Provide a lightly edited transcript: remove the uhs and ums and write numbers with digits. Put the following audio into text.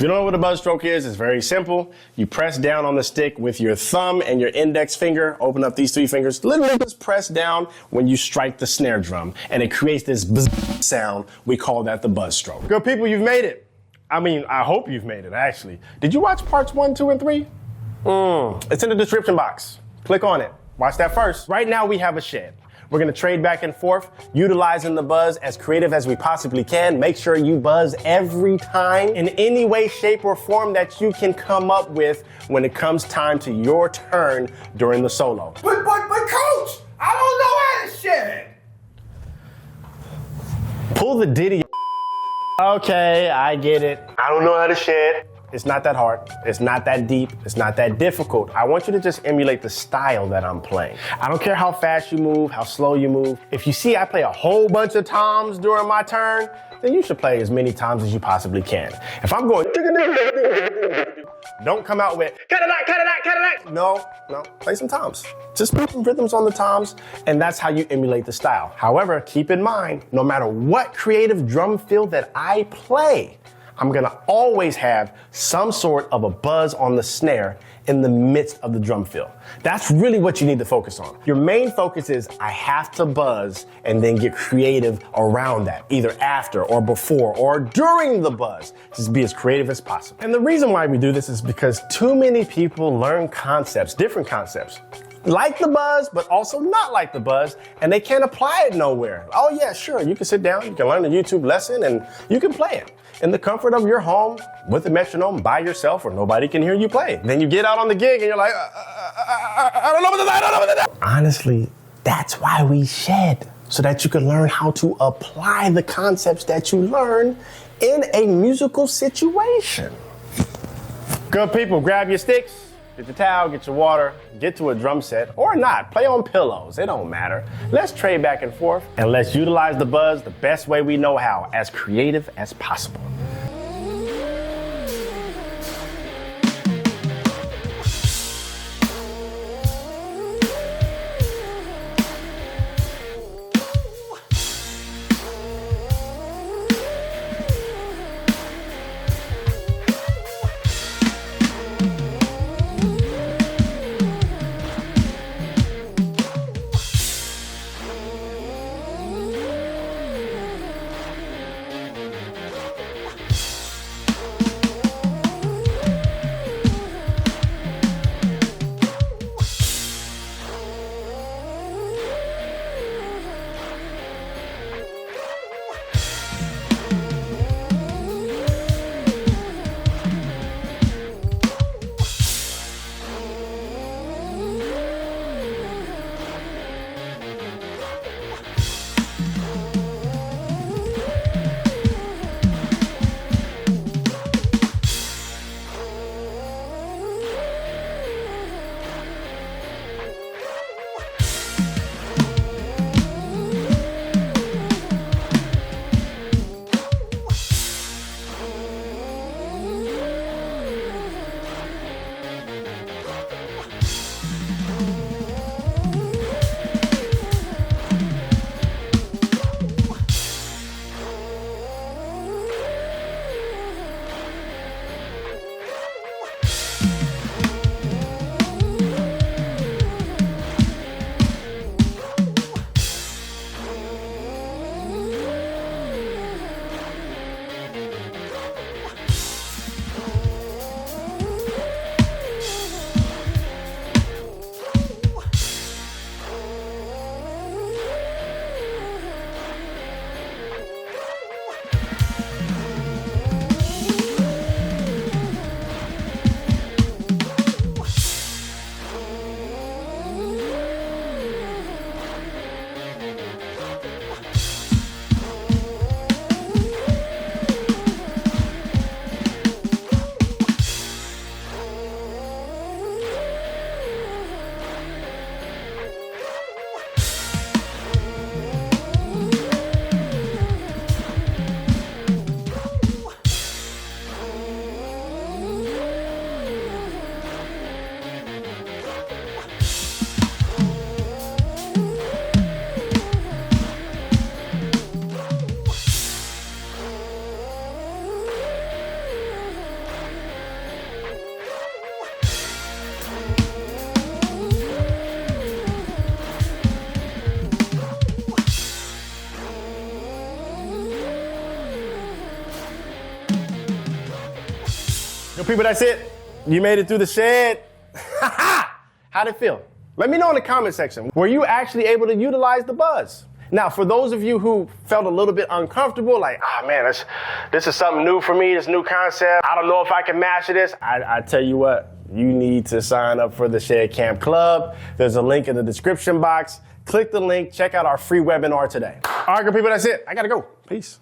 If you don't know what a buzz stroke is, it's very simple. You press down on the stick with your thumb and your index finger. Open up these three fingers. Literally just press down when you strike the snare drum. And it creates this buzz sound. We call that the buzz stroke. Good people, you've made it. I mean, I hope you've made it, actually. Did you watch parts 1, 2, and 3? It's in the description box. Click on it. Watch that first. Right now, we have a shed. We're gonna trade back and forth, utilizing the buzz as creative as we possibly can. Make sure you buzz every time in any way, shape, or form that you can come up with when it comes time to your turn during the solo. But coach, I don't know how to shed. Pull the ditty. Okay, I get it. I don't know how to shed. It's not that hard. It's not that deep. It's not that difficult. I want you to just emulate the style that I'm playing. I don't care how fast you move, how slow you move. If you see I play a whole bunch of toms during my turn, then you should play as many toms as you possibly can. If I'm going, don't come out with, cut it out. No, play some toms. Just put some rhythms on the toms, and that's how you emulate the style. However, keep in mind, no matter what creative drum fill that I play, I'm gonna always have some sort of a buzz on the snare in the midst of the drum fill. That's really what you need to focus on. Your main focus is I have to buzz and then get creative around that, either after or before or during the buzz. Just be as creative as possible. And the reason why we do this is because too many people learn concepts, different concepts, like the buzz, but also not like the buzz, and they can't apply it nowhere. Oh yeah, sure, you can sit down, you can learn a YouTube lesson, and you can play it in the comfort of your home with a metronome by yourself where nobody can hear you play. Then you get out on the gig and you're like, I don't know what to do. Honestly, that's why we shed, so that you can learn how to apply the concepts that you learn in a musical situation. Good people, grab your sticks, get your towel, get your water, get to a drum set, or not, play on pillows, it don't matter. Let's trade back and forth, and let's utilize the buzz the best way we know how, as creative as possible. Yo, people, that's it. You made it through the shed. How'd it feel? Let me know in the comment section. Were you actually able to utilize the buzz? Now, for those of you who felt a little bit uncomfortable, like, man, this is something new for me, this new concept. I don't know if I can master this. I tell you what, you need to sign up for the Shed Camp Club. There's a link in the description box. Click the link, check out our free webinar today. All right, good people, that's it. I gotta go. Peace.